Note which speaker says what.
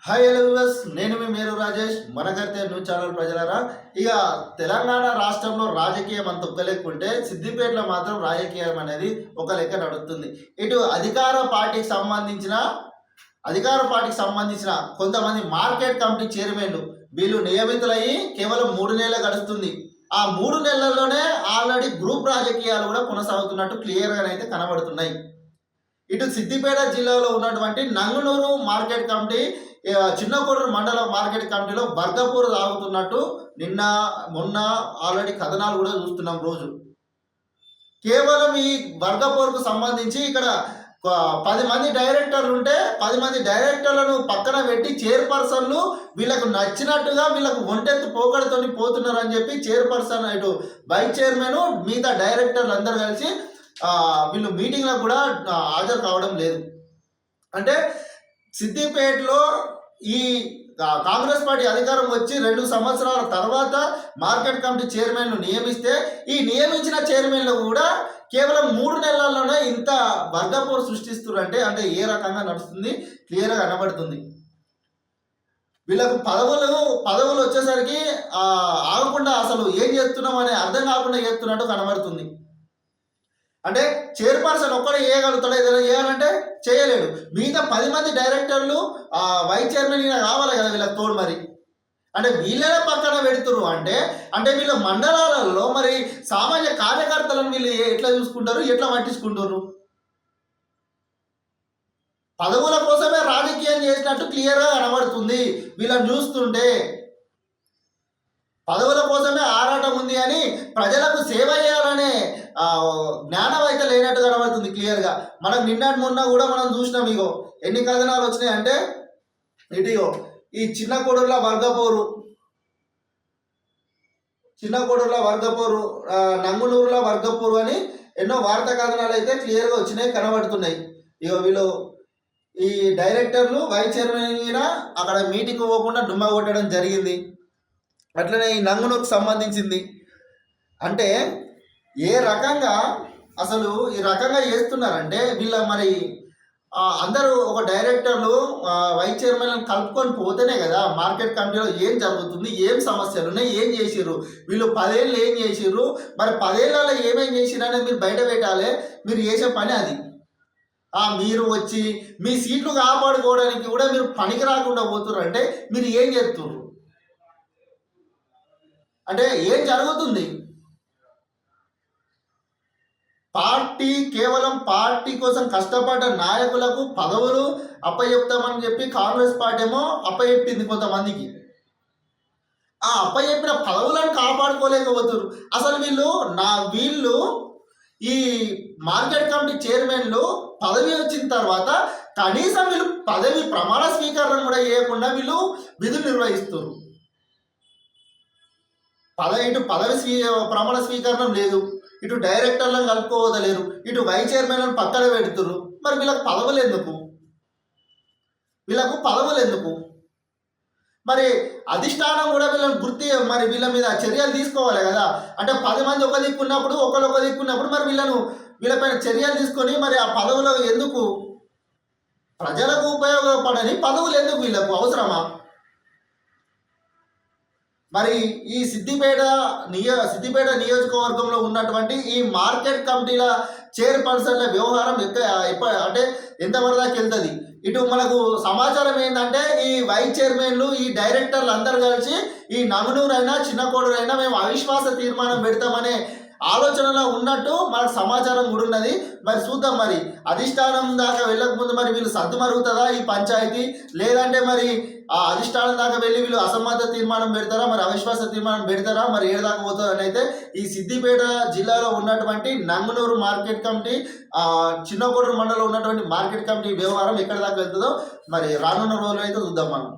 Speaker 1: Hi hello viewers, నేను మీ మేరు రాజేష్. మనకైతే news channel ప్రజలారా, ఇక తెలంగాణ రాష్ట్రంలో రాజకీయం అంత ఒక లెక్కుంటే సిద్దిపేటలో మాత్రం రాజకీయం అనేది ఒక లెక్క నడుస్తుంది. ఇటు అధికార పార్టీకి సంబంధించిన కొంతమంది మార్కెట్ కమిటీ చైర్మన్లు వీళ్ళు నియమితులయ్యి కేవలం 3 నెలలు గడుస్తుంది. ఆ 3 నెలల్లోనే ఆల్రెడీ గ్రూప్ రాజకీయాలు కూడా కొనసాగుతున్నట్టు క్లియర్గానైతే కనబడుతున్నాయి. ఇటు సిద్దిపేట జిల్లాలో ఉన్నటువంటి నంగునూరు మార్కెట్ కమిటీ, చిన్నకోడూరు మండల మార్కెట్ కమిటీలో బర్గపూర్ తాగుతున్నట్టు నిన్న మొన్న ఆల్రెడీ కథనాలు కూడా చూస్తున్నాం రోజు. కేవలం ఈ బర్గపూర్కు సంబంధించి ఇక్కడ 10 మంది డైరెక్టర్లు ఉంటే 10 మంది డైరెక్టర్లను పక్కన పెట్టి చైర్పర్సన్లు వీళ్ళకు నచ్చినట్టుగా వీళ్ళకు ఒంటెత్తు పోగడతో పోతున్నారు అని చెప్పి చైర్పర్సన్ ఇటు వైస్ చైర్మన్ మిగతా డైరెక్టర్లు అందరూ కలిసి వీళ్ళు మీటింగ్లకు కూడా హాజరు కావడం లేదు. అంటే సిద్దిపేటలో ఈ కాంగ్రెస్ పార్టీ అధికారం వచ్చి 2 సంవత్సరాల తర్వాత మార్కెట్ కమిటీ చైర్మన్ను నియమిస్తే ఈ నియమించిన చైర్మన్లు కూడా కేవలం 3 నెలల్లోనే ఇంత వర్గపోరు సృష్టిస్తున్నారు. అంటే ఏ రకంగా నడుస్తుంది క్లియర్గా కనబడుతుంది. వీళ్ళకు పదవులు వచ్చేసరికి ఆగకుండా అసలు ఏం చేస్తున్నాం అనే అర్థం కాకుండా చేస్తున్నట్టు కనబడుతుంది. అంటే చైర్పర్సన్ ఒక్కడే చేయగలుగుతాడు, ఏదైనా చేయాలంటే చేయలేడు. మిగతా 10 మంది డైరెక్టర్లు వైస్ చైర్మన్ కావాలి కదా వీళ్ళకి తోడు. మరి అంటే వీళ్ళనే పక్కన పెడుతురు అంటే వీళ్ళ మండలాలలో మరి సామాన్య కార్యకర్తలను వీళ్ళు ఎట్లా చూసుకుంటారు, ఎట్లా పట్టించుకుంటారు? పదవుల కోసమే రాజకీయం చేసినట్టు క్లియర్గా కనబడుతుంది వీళ్ళని చూస్తుంటే. పదవుల కోసమే ఆరాటం ఉంది అని ప్రజలకు సేవ చేయాలనే జ్ఞానం అయితే లేనట్టు కనబడుతుంది క్లియర్గా. మనకు నిన్నటి మొన్న కూడా మనం చూసినాం. ఇగో ఎన్ని కథనాలు వచ్చినాయి అంటే ఇటుగో ఈ చిన్నకోడూరుల వర్గపోరు, నంగునూరుల వర్గపోరు అని ఎన్నో వార్తా కథనాలు అయితే క్లియర్గా వచ్చినాయి, కనబడుతున్నాయి. ఇగో వీళ్ళు ఈ డైరెక్టర్లు వైస్ చైర్మన్ అక్కడ మీటింగ్ పోకుండా డుమ్మా కొట్టడం జరిగింది. అట్లనే ఈ నంగునూరుకు సంబంధించింది. అంటే ఏ రకంగా అసలు ఈ రకంగా చేస్తున్నారంటే వీళ్ళ మరి అందరూ ఒక డైరెక్టర్లు వైస్ చైర్మన్ కలుపుకొని పోతేనే కదా మార్కెట్ కమిటీలో ఏం జరుగుతుంది, ఏం సమస్యలు ఉన్నాయి, ఏం చేసిర్రు, వీళ్ళు 10 ఏళ్ళు ఏం చేసిర్రు, మరి 10 ఏళ్ళలో ఏమేం చేసిర్రు అనేది మీరు బయట పెట్టాలి. మీరు చేసే పని అది. మీరు వచ్చి మీ సీట్లు కాపాడుకోవడానికి కూడా మీరు పనికి రాకుండా పోతున్నారు. అంటే మీరు ఏం చేస్తున్నారు? అంటే ఏం జరుగుతుంది? కేవలం పార్టీ కోసం కష్టపడ్డ నాయకులకు పదవులు అప్పచెప్తామని చెప్పి కాంగ్రెస్ పార్టీ ఏమో అప్పచెప్పింది కొంతమందికి. ఆ అప్పచెప్పిన పదవులను కాపాడుకోలేకపోతున్నారు. అసలు వీళ్ళు ఈ మార్కెట్ కమిటీ చైర్మన్లు పదవి వచ్చిన తర్వాత కనీసం వీళ్ళు పదవి ప్రమాణ స్వీకరణ కూడా చేయకుండా వీళ్ళు విధులు నిర్వహిస్తారు. ఇటు ప్రమాణ స్వీకరణం లేదు, ఇటు డైరెక్టర్లను కలుపుకోవదలేరు, ఇటు వైస్ చైర్మన్లను పక్కన పెడుతురు. మరి వీళ్ళకు పదవులు ఎందుకు? మరి అధిష్టానం కూడా వీళ్ళని మరి వీళ్ళ మీద చర్యలు తీసుకోవాలి కదా. అంటే 10 మంది ఒక దిక్కున్నప్పుడు ఒక దిక్కున్నప్పుడు మరి వీళ్ళపైన చర్యలు తీసుకొని మరి ఆ పదవులు ఎందుకు? ప్రజలకు ఉపయోగపడని పదవులు ఎందుకు వీళ్ళకు అవసరమా? మరి ఈ సిద్దిపేట నియోజకవర్గంలో ఉన్నటువంటి ఈ మార్కెట్ కమిటీల చైర్పర్సన్ల వ్యవహారం అంటే ఎంతవరకు దాకా వెళ్తుంది? ఇటు మనకు సమాచారం ఏంటంటే ఈ వైస్ చైర్మన్లు ఈ డైరెక్టర్లు అందరూ కలిసి ఈ నంగునూరైనా చిన్నకోడూరైనా మేము అవిశ్వాస తీర్మానం పెడతామనే ఆలోచనలో ఉన్నట్టు మనకు సమాచారం కూడా ఉన్నది. మరి చూద్దాం, మరి అధిష్టానం దాకా వెళ్ళకముందు మరి వీళ్ళు సర్దుమరుగుతుందా ఈ పంచాయతీ, లేదంటే మరి ఆ అధిష్టానం దాకా వెళ్ళి వీళ్ళు అసమ్మత తీర్మానం పెడతారా, మరి అవిశ్వాస తీర్మానం పెడతారా, మరి ఏడు దాకా పోతుందని అయితే ఈ సిద్దిపేట జిల్లాలో ఉన్నటువంటి నంగునూరు మార్కెట్ కమిటీ, చిన్నకోడూరు మండలంలో ఉన్నటువంటి మార్కెట్ కమిటీ వ్యవహారం ఎక్కడి దాకా వెళ్తుందో మరి రానున్న రోజులు అయితే చూద్దాం మనం.